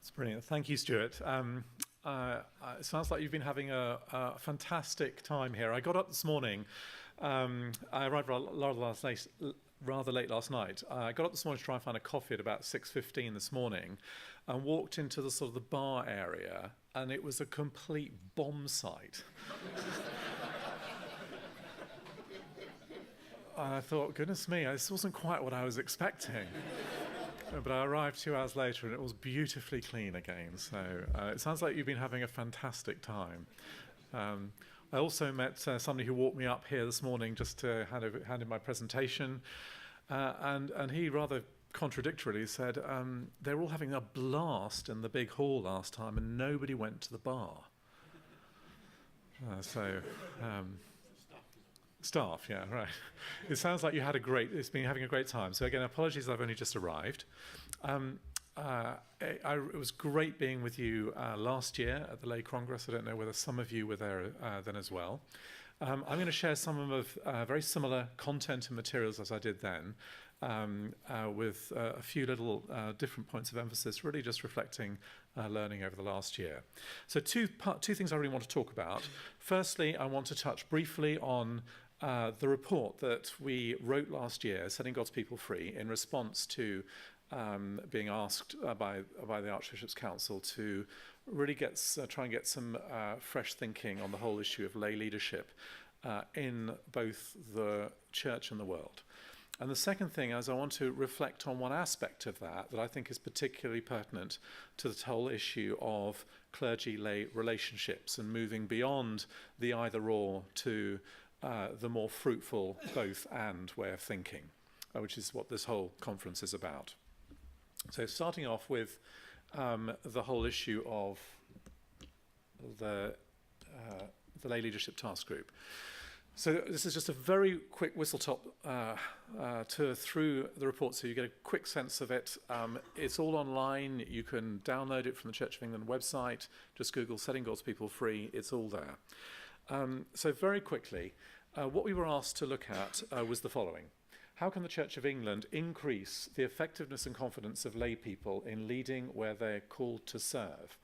That's brilliant. Thank you, Stuart. It sounds like you've been having a fantastic time here. I got up this morning. I arrived rather late last night. I got up this morning to try and find a coffee at about 6:15 this morning, and walked into the sort of the bar area, and it was a complete bomb site. And I thought, goodness me, this wasn't quite what I was expecting. But I arrived 2 hours later and it was beautifully clean again. So it sounds like you've been having a fantastic time. I also met somebody who walked me up here this morning just to hand in my presentation. And he rather contradictorily said, they were all having a blast in the big hall last time and nobody went to the bar. Staff, yeah, right. It sounds like it's been having a great time. So again, apologies, I've only just arrived. It was great being with you last year at the Lay Congress. I don't know whether some of you were there then as well. I'm going to share some of very similar content and materials as I did then, with a few little different points of emphasis, really just reflecting learning over the last year. So two things I really want to talk about. Firstly, I want to touch briefly on the report that we wrote last year, Setting God's People Free, in response to being asked by the Archbishops Council to really try and get some fresh thinking on the whole issue of lay leadership in both the church and the world. And the second thing is I want to reflect on one aspect of that I think is particularly pertinent to the whole issue of clergy-lay relationships and moving beyond the either-or to the more fruitful both-and way of thinking, which is what this whole conference is about. So starting off with the whole issue of the Lay Leadership Task Group. So this is just a very quick whistle-top tour through the report so you get a quick sense of it. It's all online. You can download it from the Church of England website. Just Google Setting God's People Free. It's all there. So very quickly, what we were asked to look at was the following. How can the Church of England increase the effectiveness and confidence of lay people in leading where they're called to serve,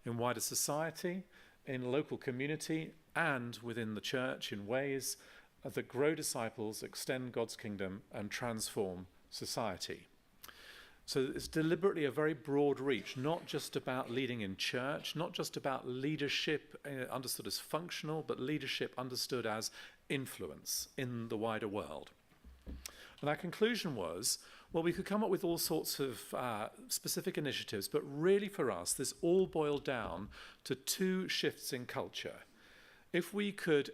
in wider society, in local community, and within the church in ways that grow disciples, extend God's kingdom, and transform society? So it's deliberately a very broad reach, not just about leading in church, not just about leadership understood as functional, but leadership understood as influence in the wider world. And our conclusion was, well, we could come up with all sorts of specific initiatives, but really for us, this all boiled down to two shifts in culture. If we could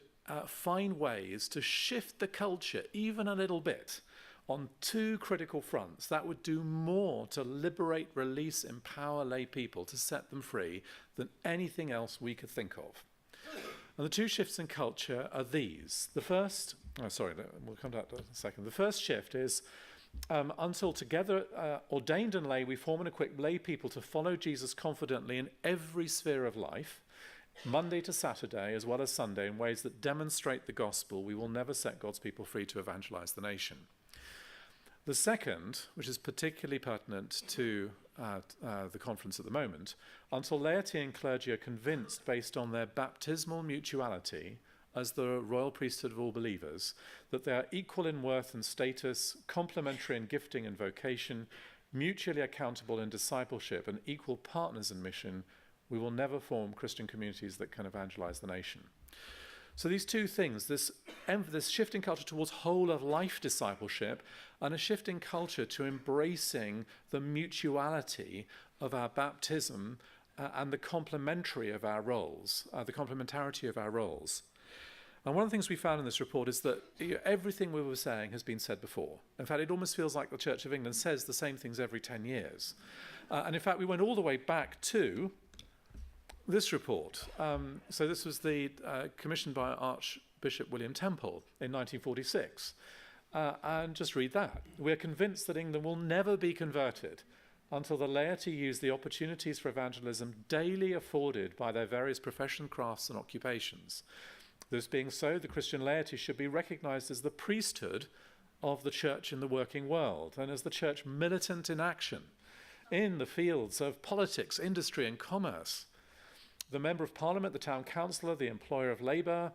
find ways to shift the culture even a little bit on two critical fronts, that would do more to liberate, release, empower lay people, to set them free, than anything else we could think of. And the two shifts in culture are these. The first, we'll come to that in a second. The first shift is, until together ordained and lay, we form and equip lay people to follow Jesus confidently in every sphere of life, Monday to Saturday as well as Sunday, in ways that demonstrate the gospel, we will never set God's people free to evangelize the nation. The second, which is particularly pertinent to the conference at the moment, until laity and clergy are convinced, based on their baptismal mutuality as the royal priesthood of all believers, that they are equal in worth and status, complementary in gifting and vocation, mutually accountable in discipleship, and equal partners in mission, we will never form Christian communities that can evangelize the nation. So these two things, this shift in culture towards whole of life discipleship, and a shift in culture to embracing the mutuality of our baptism and the complementarity of our roles. And one of the things we found in this report is that everything we were saying has been said before. In fact, it almost feels like the Church of England says the same things every 10 years. And in fact, we went all the way back to this report. So this was commissioned by Archbishop William Temple in 1946. And just read that. We are convinced that England will never be converted until the laity use the opportunities for evangelism daily afforded by their various profession, crafts, and occupations. This being so, the Christian laity should be recognized as the priesthood of the church in the working world, and as the church militant in action in the fields of politics, industry and commerce. The Member of Parliament, the Town Councillor, the employer of labour,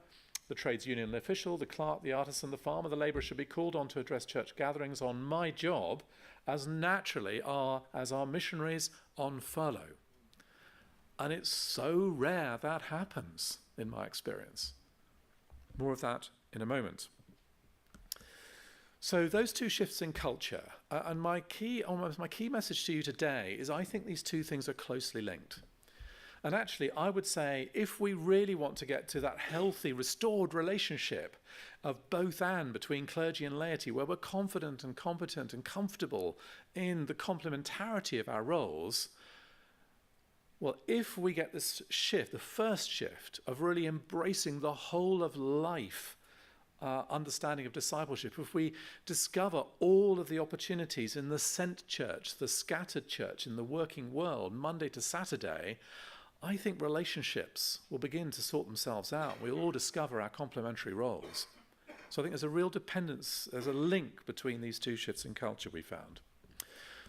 the trades union official, the clerk, the artisan, the farmer, the labourer should be called on to address church gatherings on my job as naturally as our missionaries on furlough. And it's so rare that happens, in my experience. More of that in a moment. So those two shifts in culture, and my key message to you today is I think these two things are closely linked. And actually, I would say if we really want to get to that healthy, restored relationship of both and between clergy and laity, where we're confident and competent and comfortable in the complementarity of our roles, well, if we get this shift, the first shift of really embracing the whole of life understanding of discipleship, if we discover all of the opportunities in the sent church, the scattered church, in the working world, Monday to Saturday, I think relationships will begin to sort themselves out. We'll all discover our complementary roles. So I think there's a real dependence, there's a link between these two shifts in culture we found.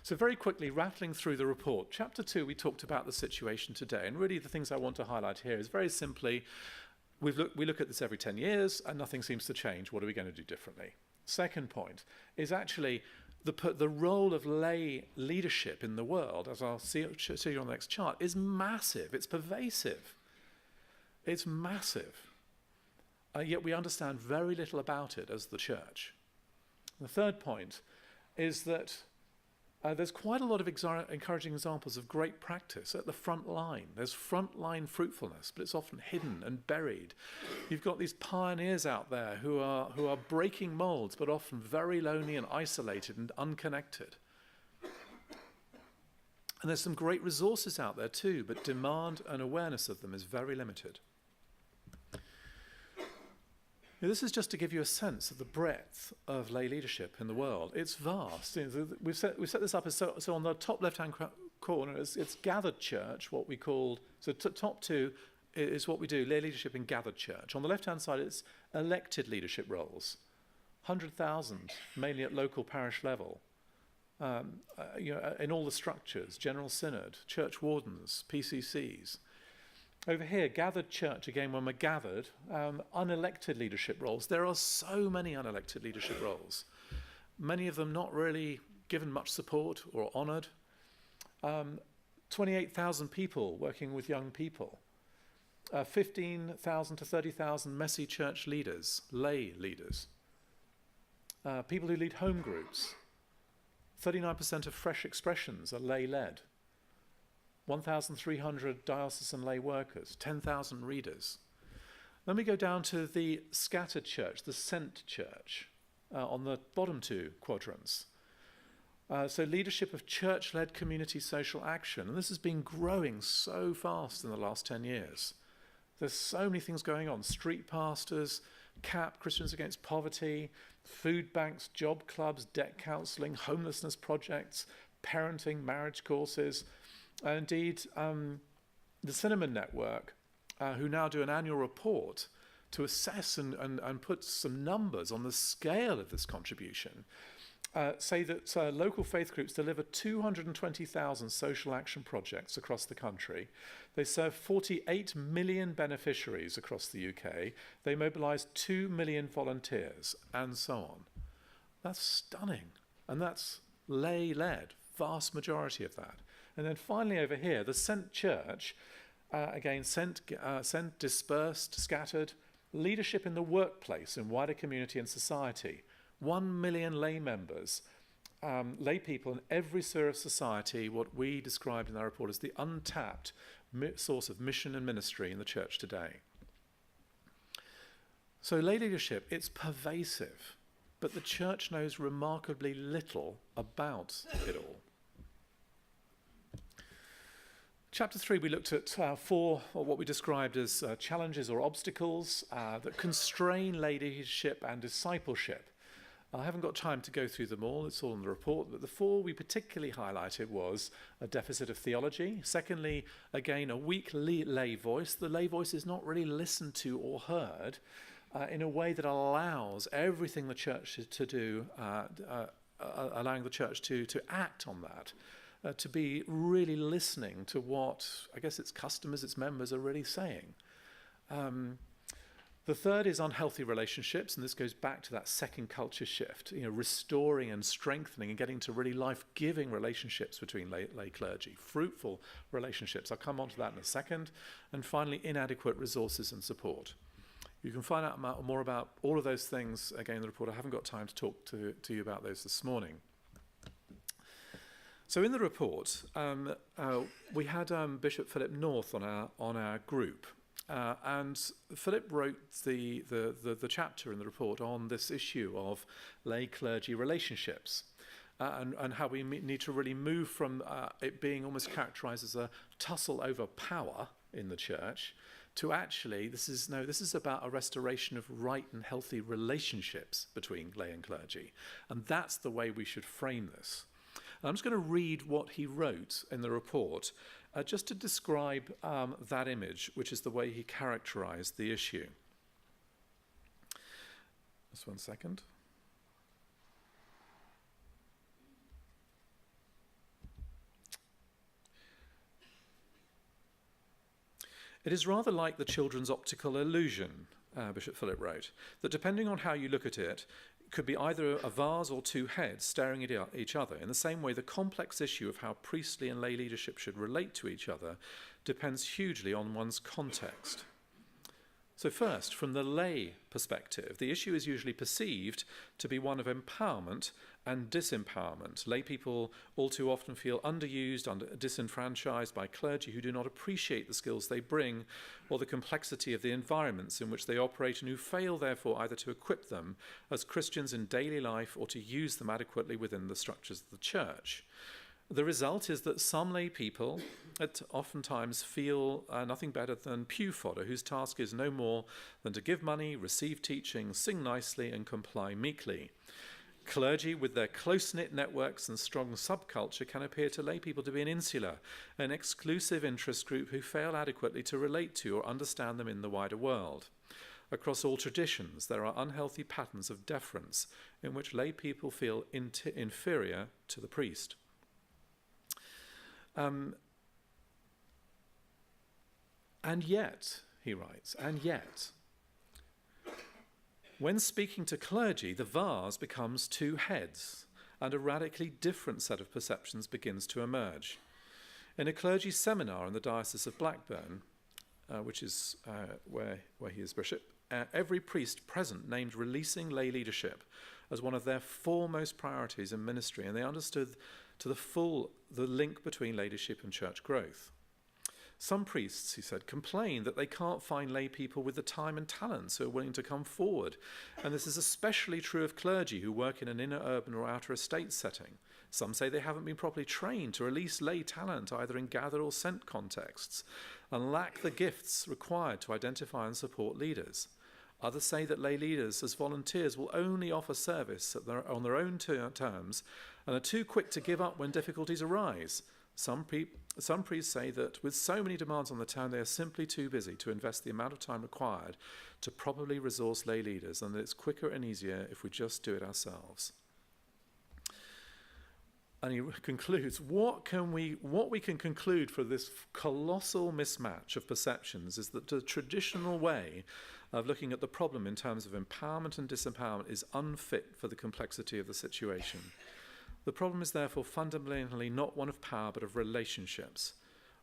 So very quickly, rattling through the report. Chapter 2, we talked about the situation today. And really the things I want to highlight here is very simply, we look at this every 10 years and nothing seems to change. What are we going to do differently? Second point is actually the role of lay leadership in the world, as I'll see you on the next chart, is massive. It's pervasive. It's massive. Yet we understand very little about it as the church. The third point is that there's quite a lot of encouraging examples of great practice at the front line. There's front-line fruitfulness, but it's often hidden and buried. You've got these pioneers out there who are breaking molds, but often very lonely and isolated and unconnected. And there's some great resources out there too, but demand and awareness of them is very limited. Now, this is just to give you a sense of the breadth of lay leadership in the world. It's vast. We've set this up as so on the top left-hand corner, it's gathered church, what we called, so top two is what we do, lay leadership in gathered church. On the left-hand side, it's elected leadership roles, 100,000, mainly at local parish level, in all the structures, General Synod, church wardens, PCCs. Over here, gathered church, again, when we're gathered, unelected leadership roles. There are so many unelected leadership roles, many of them not really given much support or honoured. 28,000 people working with young people, 15,000 to 30,000 messy church leaders, lay leaders, people who lead home groups. 39% of fresh expressions are lay-led. 1,300 diocesan lay workers, 10,000 readers. Then we go down to the scattered church, the sent church, on the bottom two quadrants. So leadership of church-led community social action. And this has been growing so fast in the last 10 years. There's so many things going on. Street pastors, CAP, Christians Against Poverty, food banks, job clubs, debt counselling, homelessness projects, parenting, marriage courses. Indeed, the Cinnamon Network, who now do an annual report to assess and put some numbers on the scale of this contribution, say that local faith groups deliver 220,000 social action projects across the country. They serve 48 million beneficiaries across the UK. They mobilise 2 million volunteers, and so on. That's stunning. And that's lay-led, vast majority of that. And then finally over here, the sent church, again, sent, dispersed, scattered, leadership in the workplace, in wider community and society. 1 million lay members, lay people in every sphere of society, what we described in our report as the untapped source of mission and ministry in the church today. So lay leadership, it's pervasive, but the church knows remarkably little about it all. Chapter 3, we looked at four, or what we described as challenges or obstacles that constrain lay leadership and discipleship. I haven't got time to go through them all, it's all in the report, but the four we particularly highlighted was a deficit of theology. Secondly, again, a weak lay voice. The lay voice is not really listened to or heard in a way that allows everything the church to do, allowing the church to act on that. to be really listening to what, I guess, its customers, its members are really saying. The third is unhealthy relationships, and this goes back to that second culture shift, restoring and strengthening and getting to really life-giving relationships between lay clergy, fruitful relationships. I'll come on to that in a second. And finally, inadequate resources and support. You can find out more about all of those things, again, in the report. I haven't got time to talk to you about those this morning. So in the report, we had Bishop Philip North on our group. And Philip wrote the chapter in the report on this issue of lay clergy relationships and how we need to really move from it being almost characterized as a tussle over power in the church to actually, this is about a restoration of right and healthy relationships between lay and clergy. And that's the way we should frame this. And I'm just going to read what he wrote in the report just to describe that image, which is the way he characterized the issue. Just one second. It is rather like the children's optical illusion, Bishop Philip wrote, that depending on how you look at it, could be either a vase or two heads staring at each other. In the same way, the complex issue of how priestly and lay leadership should relate to each other depends hugely on one's context. So first, from the lay perspective, the issue is usually perceived to be one of empowerment and disempowerment. Lay people all too often feel underused, disenfranchised by clergy who do not appreciate the skills they bring or the complexity of the environments in which they operate, and who fail, therefore, either to equip them as Christians in daily life or to use them adequately within the structures of the church. The result is that some lay people oftentimes feel nothing better than pew fodder, whose task is no more than to give money, receive teaching, sing nicely, and comply meekly. Clergy, with their close-knit networks and strong subculture, can appear to lay people to be an exclusive interest group who fail adequately to relate to or understand them in the wider world. Across all traditions, there are unhealthy patterns of deference in which lay people feel inferior to the priest. And yet, he writes, when speaking to clergy, the vase becomes two heads, and a radically different set of perceptions begins to emerge. In a clergy seminar in the Diocese of Blackburn, which is where he is bishop, every priest present named releasing lay leadership as one of their foremost priorities in ministry, and they understood to the full the link between leadership and church growth. Some priests, he said, complain that they can't find lay people with the time and talents who are willing to come forward. And this is especially true of clergy who work in an inner urban or outer estate setting. Some say they haven't been properly trained to release lay talent, either in gather or sent contexts, and lack the gifts required to identify and support leaders. Others say that lay leaders as volunteers will only offer service on their own terms and are too quick to give up when difficulties arise. Some priests say that with so many demands on the town, they are simply too busy to invest the amount of time required to properly resource lay leaders, and that it's quicker and easier if we just do it ourselves. And he concludes, what we can conclude for this colossal mismatch of perceptions is that the traditional way of looking at the problem in terms of empowerment and disempowerment is unfit for the complexity of the situation. The problem is therefore fundamentally not one of power but of relationships.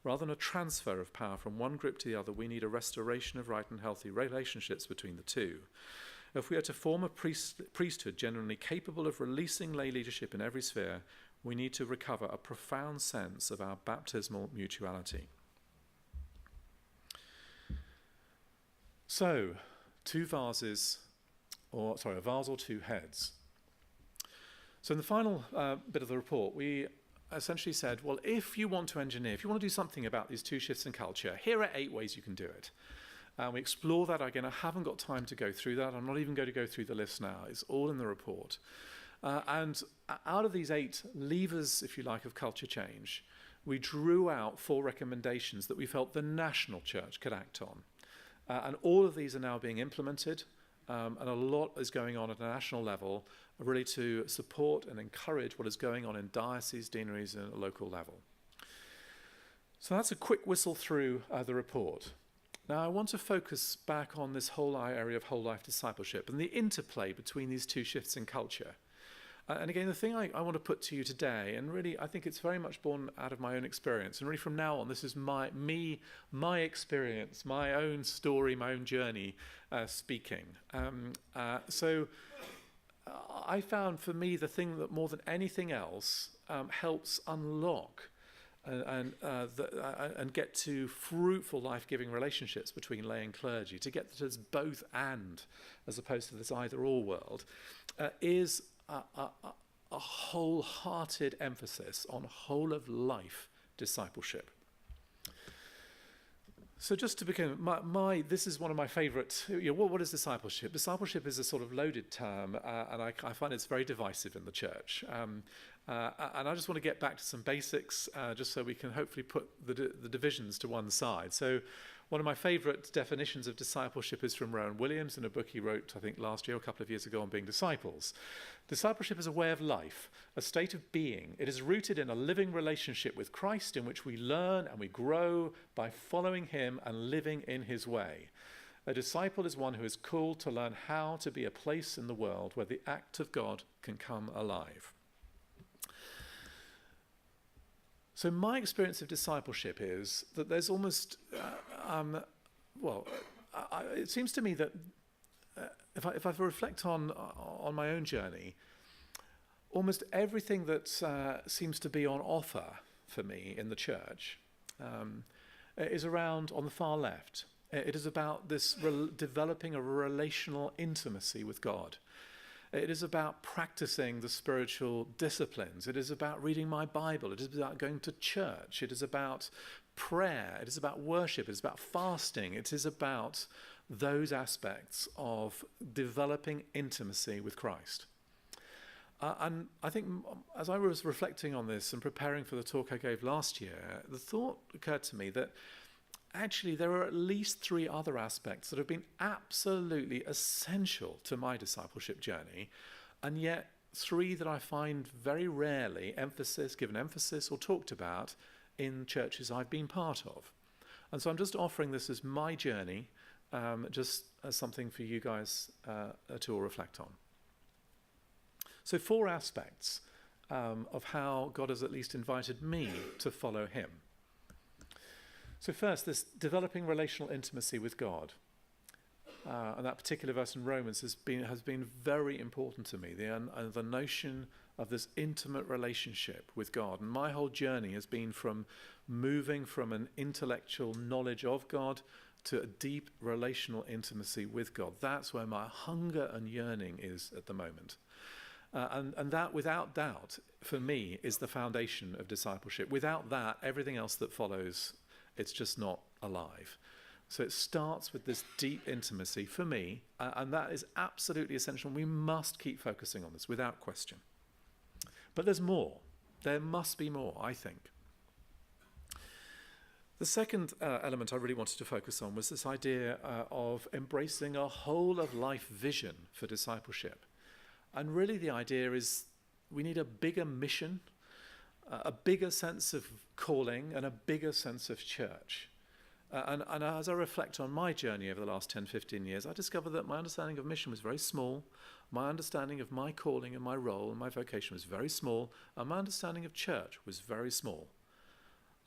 Rather than a transfer of power from one group to the other, we need a restoration of right and healthy relationships between the two. If we are to form a priesthood genuinely capable of releasing lay leadership in every sphere, we need to recover a profound sense of our baptismal mutuality. So, a vase or two heads. So in the final bit of the report, we essentially said, well, if you want to engineer, if you want to do something about these two shifts in culture, here are 8 ways you can do it. We explore that. Again, I haven't got time to go through that. I'm not even going to go through the list now. It's all in the report. And out of these 8 levers, if you like, of culture change, we drew out 4 recommendations that we felt the national church could act on. And all of these are now being implemented. and a lot is going on at a national level, really to support and encourage what is going on in dioceses, deaneries, and at a local level. So that's a quick whistle through the report. Now I want to focus back on this whole area of whole life discipleship and the interplay between these two shifts in culture. And again, the thing I want to put to you today, and really I think it's very much born out of my own experience, and really from now on this is my experience, my own story, my own journey speaking. So I found for me the thing that more than anything else helps unlock and get to fruitful, life-giving relationships between lay and clergy, to get to this both and, as opposed to this either-or world, is a wholehearted emphasis on whole-of-life discipleship. So just to begin, this is one of my favourite. What is discipleship? Discipleship is a sort of loaded term, and I find it's very divisive in the church. And I just want to get back to some basics, just so we can hopefully put the divisions to one side. So one of my favourite definitions of discipleship is from Rowan Williams in a book he wrote, I think, last year, a couple of years ago, on being disciples. Discipleship is a way of life, a state of being. It is rooted in a living relationship with Christ in which we learn and we grow by following him and living in his way. A disciple is one who is called to learn how to be a place in the world where the act of God can come alive. So my experience of discipleship is that there's almost, it seems to me that if I reflect on my own journey, almost everything that seems to be on offer for me in the church is around on the far left. It is about this developing a relational intimacy with God. It is about practicing the spiritual disciplines. It is about reading my Bible. It is about going to church. It is about prayer. It is about worship. It is about fasting. It is about those aspects of developing intimacy with Christ. And I think as I was reflecting on this and preparing for the talk I gave last year, the thought occurred to me that actually there are at least three other aspects that have been absolutely essential to my discipleship journey, and yet three that I find very rarely given emphasis or talked about in churches I've been part of. And so I'm just offering this as my journey, just as something for you guys to all reflect on. So 4 aspects of how God has at least invited me to follow him. So first, this developing relational intimacy with God. And that particular verse in Romans has been very important to me, the notion of this intimate relationship with God. And my whole journey has been from moving from an intellectual knowledge of God to a deep relational intimacy with God. That's where my hunger and yearning is at the moment. And that, without doubt, for me, is the foundation of discipleship. Without that, everything else that follows, it's just not alive. So it starts with this deep intimacy for me, and that is absolutely essential. We must keep focusing on this without question. But there's more. There must be more, I think. The second element I really wanted to focus on was this idea of embracing a whole of life vision for discipleship. And really the idea is we need a bigger mission, a bigger sense of calling, and a bigger sense of church. And as I reflect on my journey over the last 10, 15 years, I discovered that my understanding of mission was very small. My understanding of my calling and my role and my vocation was very small. And my understanding of church was very small.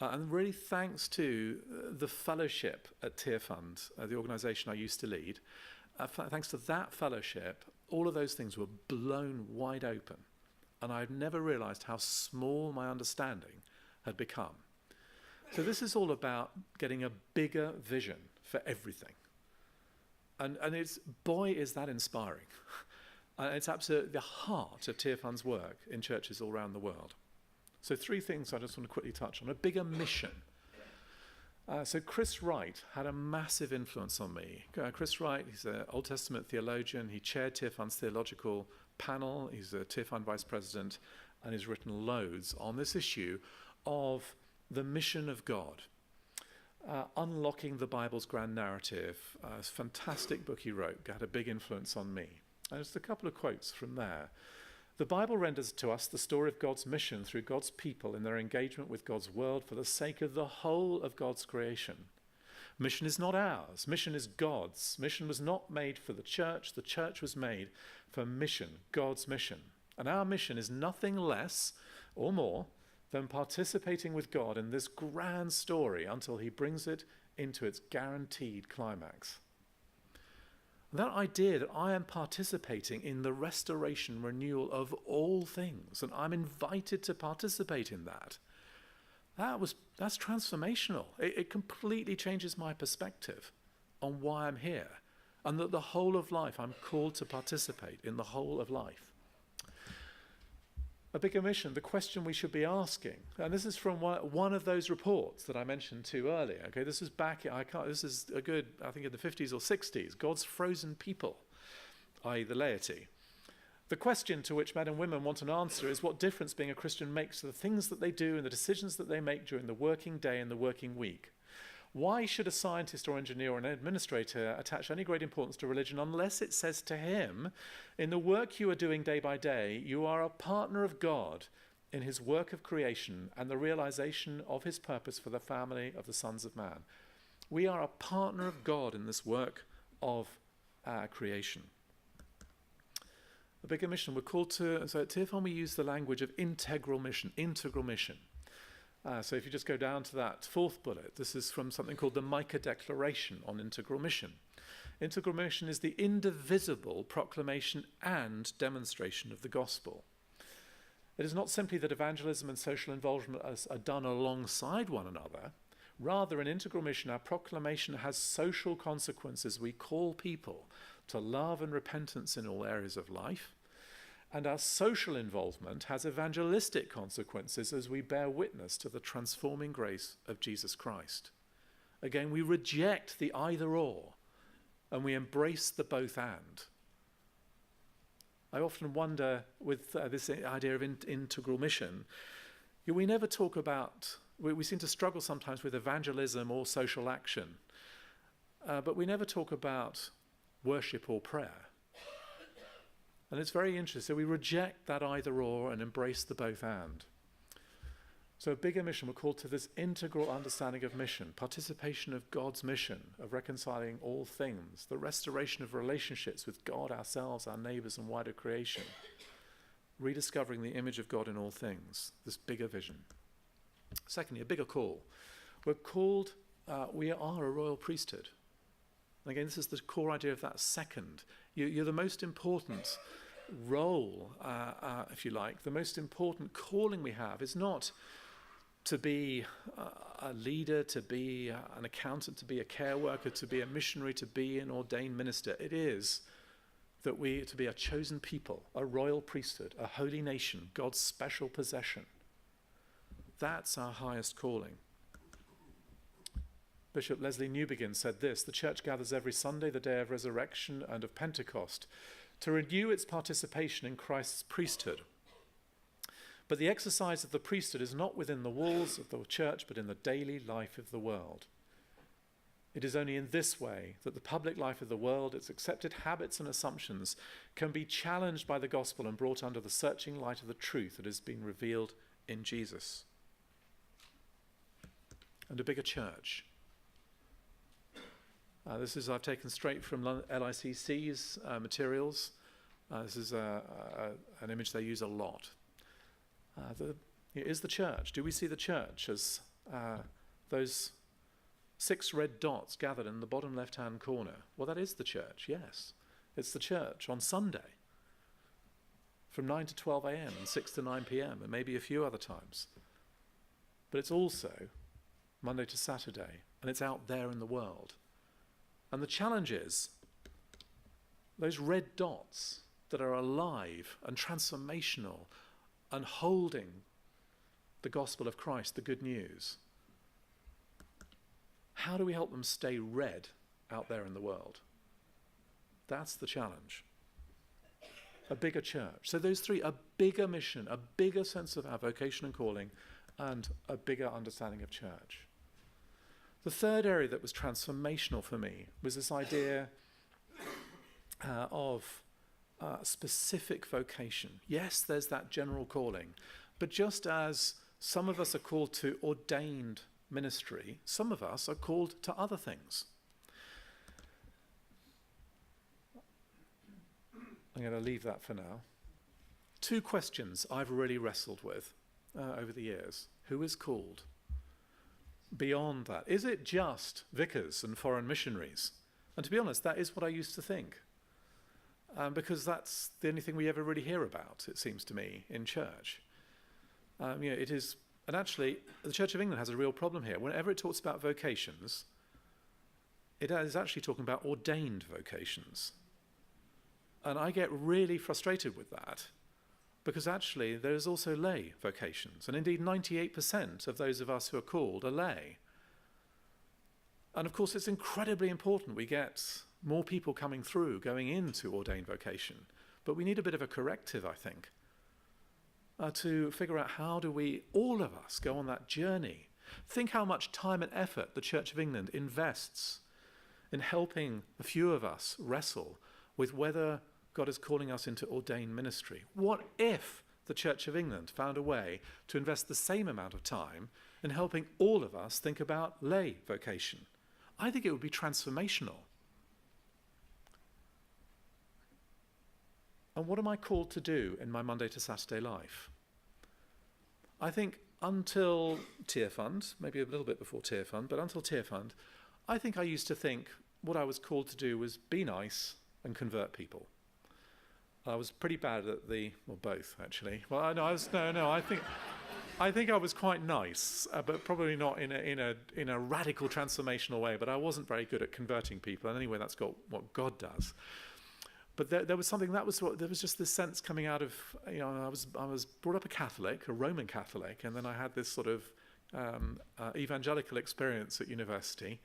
And really thanks to the fellowship at Tearfund, the organisation I used to lead, thanks to that fellowship, all of those things were blown wide open. And I'd never realised how small my understanding had become. So this is all about getting a bigger vision for everything. And it's, boy, is that inspiring. It's absolutely the heart of Tearfund's work in churches all around the world. So 3 things I just want to quickly touch on. A bigger mission. So Chris Wright had a massive influence on me. Chris Wright, he's an Old Testament theologian. He chaired Tearfund's theological panel. He's a Tearfund vice president, and he's written loads on this issue of the mission of God. Unlocking the Bible's Grand Narrative, a fantastic book he wrote, had a big influence on me. And just a couple of quotes from there. The Bible renders to us the story of God's mission through God's people in their engagement with God's world for the sake of the whole of God's creation. Mission is not ours. Mission is God's. Mission was not made for the church. The church was made for mission, God's mission. And our mission is nothing less or more than participating with God in this grand story until he brings it into its guaranteed climax. That idea that I am participating in the restoration, renewal of all things, and I'm invited to participate in that, that's transformational. It completely changes my perspective on why I'm here, and that the whole of life, I'm called to participate in the whole of life. A bigger mission, the question we should be asking, and this is from one of those reports that I mentioned to earlier. Okay, this is this is a good, I think in the 50s or 60s, God's frozen people, i.e. the laity. The question to which men and women want an answer is what difference being a Christian makes to the things that they do and the decisions that they make during the working day and the working week. Why should a scientist or engineer or an administrator attach any great importance to religion unless it says to him, in the work you are doing day by day, you are a partner of God in his work of creation and the realization of his purpose for the family of the sons of man. We are a partner of God in this work of creation. A bigger mission, we're called to, so at Tearfund we use the language of integral mission. So if you just go down to that fourth bullet, this is from something called the Micah Declaration on Integral Mission. Integral mission is the indivisible proclamation and demonstration of the gospel. It is not simply that evangelism and social involvement are done alongside one another. Rather, in integral mission, our proclamation has social consequences. We call people to love and repentance in all areas of life. And our social involvement has evangelistic consequences as we bear witness to the transforming grace of Jesus Christ. Again, we reject the either or, and we embrace the both and. I often wonder with this idea of integral mission, we never talk about, we seem to struggle sometimes with evangelism or social action, but we never talk about worship or prayer. And it's very interesting. So we reject that either or and embrace the both and. So a bigger mission, we're called to this integral understanding of mission, participation of God's mission of reconciling all things, the restoration of relationships with God, ourselves, our neighbours and wider creation, rediscovering the image of God in all things, this bigger vision. Secondly, a bigger call. We're called, we are a royal priesthood. And again, this is the core idea of that second. You're the most important role, if you like, the most important calling we have is not to be a leader, to be an accountant, to be a care worker, to be a missionary, to be an ordained minister. It is that we to be a chosen people, a royal priesthood, a holy nation, God's special possession. That's our highest calling. Bishop Leslie Newbegin said this: the church gathers every Sunday, the day of resurrection and of Pentecost, to renew its participation in Christ's priesthood. But the exercise of the priesthood is not within the walls of the church, but in the daily life of the world. It is only in this way that the public life of the world, its accepted habits and assumptions, can be challenged by the gospel and brought under the searching light of the truth that has been revealed in Jesus. And a bigger church. This is I've taken straight from LICC's materials. This is an image they use a lot. Is the church? Do we see the church as those 6 red dots gathered in the bottom left-hand corner? Well, that is the church, yes. It's the church on Sunday from 9 to 12 a.m. and 6 to 9 p.m. and maybe a few other times. But it's also Monday to Saturday, and it's out there in the world. And the challenge is those red dots that are alive and transformational and holding the gospel of Christ, the good news. How do we help them stay red out there in the world? That's the challenge. A bigger church. So those 3, a bigger mission, a bigger sense of our vocation and calling, and a bigger understanding of church. The third area that was transformational for me was this idea of specific vocation. Yes, there's that general calling, but just as some of us are called to ordained ministry, some of us are called to other things. I'm going to leave that for now. Two questions I've really wrestled with over the years. Who is called? Beyond that, is it just vicars and foreign missionaries? And to be honest, that is what I used to think. Because that's the only thing we ever really hear about, it seems to me, in church. It is, and actually, the Church of England has a real problem here. Whenever it talks about vocations, it is actually talking about ordained vocations. And I get really frustrated with that, because actually there is also lay vocations. And indeed, 98% of those of us who are called are lay. And of course, it's incredibly important we get more people coming through, going into ordained vocation. But we need a bit of a corrective, I think, to figure out how do we, all of us, go on that journey. Think how much time and effort the Church of England invests in helping a few of us wrestle with whether God is calling us into ordained ministry. What if the Church of England found a way to invest the same amount of time in helping all of us think about lay vocation? I think it would be transformational. And what am I called to do in my Monday to Saturday life? I think until Tearfund, maybe a little bit before Tearfund, but until Tearfund, I think I used to think what I was called to do was be nice and convert people. I was pretty bad at both actually. Well, I think I was quite nice, but probably not in a radical transformational way. But I wasn't very good at converting people, and anyway, that's what God does. But there was something there was just this sense coming out of, I was brought up a Catholic, a Roman Catholic, and then I had this sort of evangelical experience at university.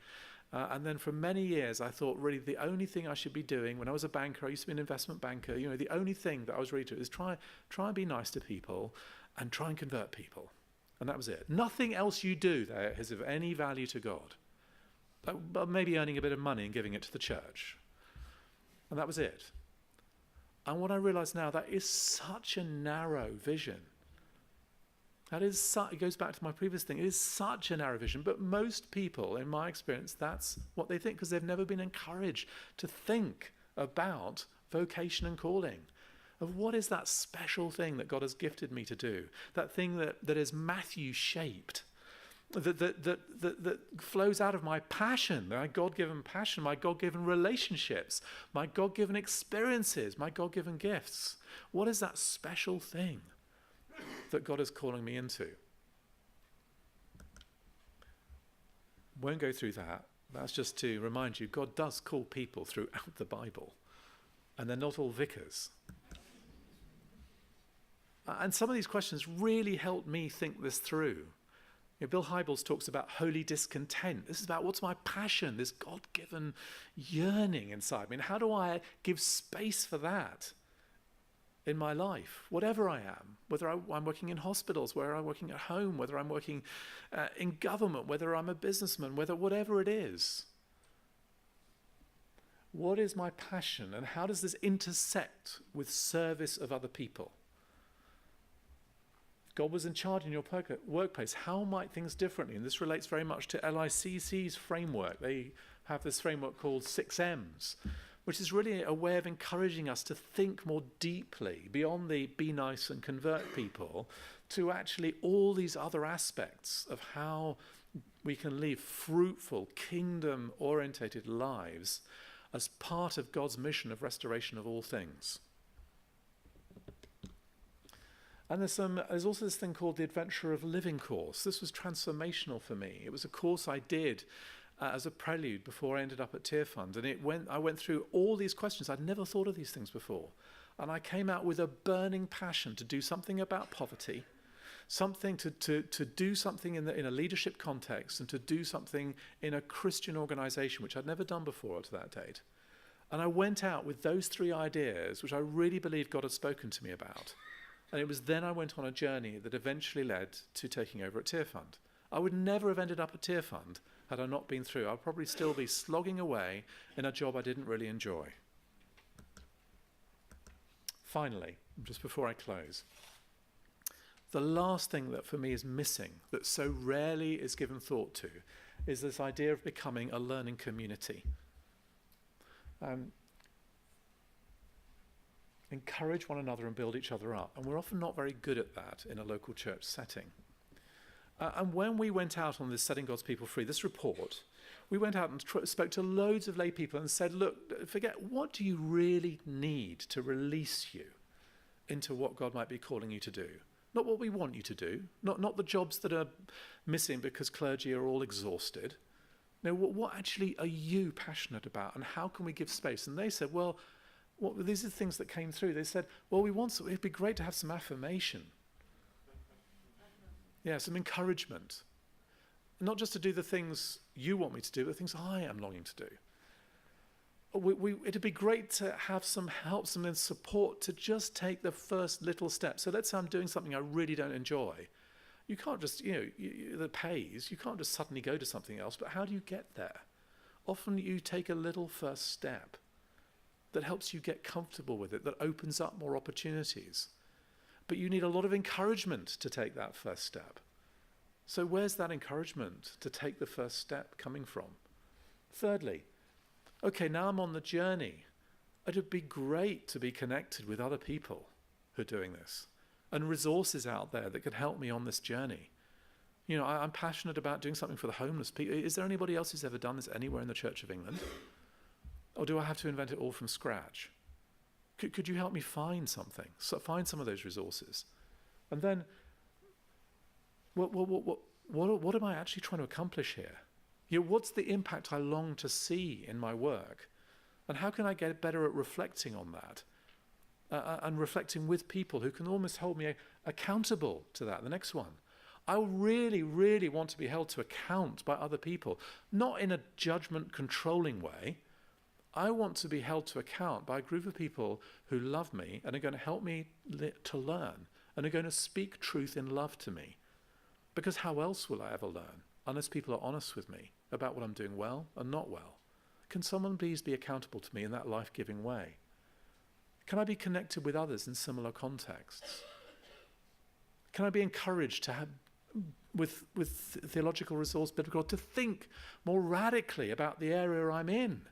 And then for many years, I thought really the only thing I should be doing when I was a banker, I used to be an investment banker, the only thing that I was really doing is try and be nice to people and try and convert people. And that was it. Nothing else you do there is of any value to God. But maybe earning a bit of money and giving it to the church. And that was it. And what I realize now, that is such a narrow vision. It goes back to my previous thing. It is such a narrow vision, but most people, in my experience, that's what they think because they've never been encouraged to think about vocation and calling, of what is that special thing that God has gifted me to do, that thing that is Matthew-shaped, that flows out of my passion, my God-given passion, my God-given relationships, my God-given experiences, my God-given gifts. What is that special thing that God is calling me into? Won't go through that. That's just to remind you, God does call people throughout the Bible, and they're not all vicars. And some of these questions really helped me think this through. Bill Hybels talks about holy discontent. This is about what's my passion, this God-given yearning inside me. And how do I give space for that in my life, whatever I am, whether I'm working in hospitals, whether I'm working at home, whether I'm working in government, whether I'm a businessman, whatever it is. What is my passion, and how does this intersect with service of other people? If God was in charge in your workplace, how might things differently? And this relates very much to LICC's framework. They have this framework called 6Ms, which is really a way of encouraging us to think more deeply beyond the be nice and convert people to actually all these other aspects of how we can live fruitful, kingdom-orientated lives as part of God's mission of restoration of all things. And there's also this thing called the Adventure of Living course. This was transformational for me. It was a course I did as a prelude before I ended up at Tearfund. And I went through all these questions. I'd never thought of these things before. And I came out with a burning passion to do something about poverty, something to do something in a leadership context, and to do something in a Christian organization, which I'd never done before to that date. And I went out with those three ideas, which I really believe God had spoken to me about. And it was then I went on a journey that eventually led to taking over at Tearfund. I would never have ended up at Tearfund had I not been through. I'd probably still be slogging away in a job I didn't really enjoy. Finally, just before I close, the last thing that for me is missing, that so rarely is given thought to, is this idea of becoming a learning community. Encourage one another and build each other up. And we're often not very good at that in a local church setting. And when we went out on this Setting God's People Free, this report, we went out and spoke to loads of lay people and said, look, forget, what do you really need to release you into what God might be calling you to do? Not what we want you to do, not the jobs that are missing because clergy are all exhausted. No, what actually are you passionate about, and how can we give space? And they said, well, these are the things that came through. They said, well, it'd be great to have some affirmation. Yeah, some encouragement. Not just to do the things you want me to do, but the things I am longing to do. It'd be great to have some help, some support to just take the first little step. So let's say I'm doing something I really don't enjoy. You can't just, that pays, you can't just suddenly go to something else, but how do you get there? Often you take a little first step that helps you get comfortable with it, that opens up more opportunities. But you need a lot of encouragement to take that first step. So where's that encouragement to take the first step coming from? Thirdly, okay, now I'm on the journey. It'd be great to be connected with other people who are doing this and resources out there that could help me on this journey. I'm passionate about doing something for the homeless people. Is there anybody else who's ever done this anywhere in the Church of England? Or do I have to invent it all from scratch? Could you help me find something? So find some of those resources. And then, what am I actually trying to accomplish here? What's the impact I long to see in my work? And how can I get better at reflecting on that? And reflecting with people who can almost hold me accountable to that. The next one. I really, really want to be held to account by other people, not in a judgment controlling way. I want to be held to account by a group of people who love me and are going to help me to learn and are going to speak truth in love to me. Because how else will I ever learn unless people are honest with me about what I'm doing well and not well? Can someone please be accountable to me in that life-giving way? Can I be connected with others in similar contexts? Can I be encouraged to have, with theological resource, biblical, to think more radically about the area I'm in?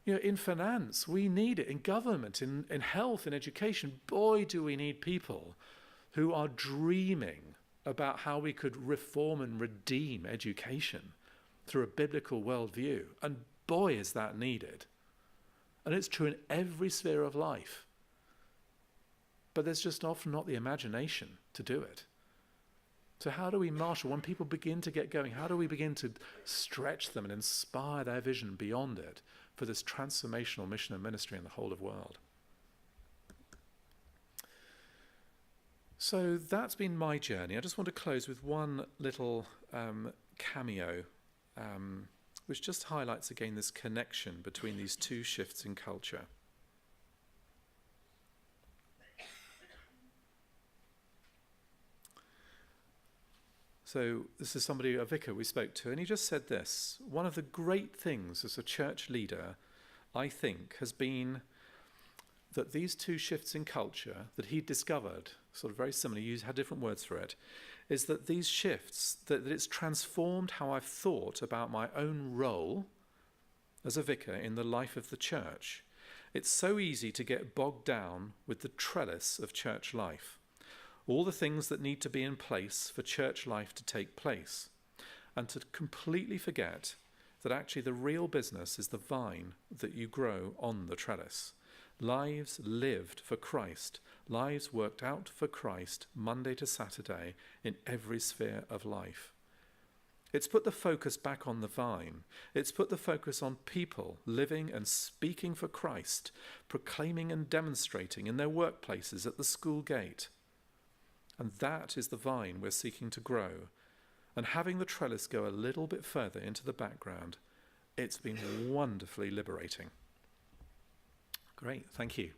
In finance, we need it. In government, in health, in education, boy, do we need people who are dreaming about how we could reform and redeem education through a biblical worldview. And boy, is that needed. And it's true in every sphere of life. But there's just often not the imagination to do it. So how do we marshal, when people begin to get going, how do we begin to stretch them and inspire their vision beyond it for this transformational mission and ministry in the whole of the world? So that's been my journey. I just want to close with one little cameo, which just highlights again this connection between these two shifts in culture. So this is somebody, a vicar we spoke to, and he just said this: one of the great things as a church leader, I think, has been that these two shifts in culture that he discovered, sort of very similar, you had different words for it, is that these shifts, that it's transformed how I've thought about my own role as a vicar in the life of the church. It's so easy to get bogged down with the trellis of church life, all the things that need to be in place for church life to take place, and to completely forget that actually the real business is the vine that you grow on the trellis. Lives lived for Christ, lives worked out for Christ Monday to Saturday in every sphere of life. It's put the focus back on the vine. It's put the focus on people living and speaking for Christ, proclaiming and demonstrating in their workplaces, at the school gate. And that is the vine we're seeking to grow. And having the trellis go a little bit further into the background, it's been wonderfully liberating. Great, thank you.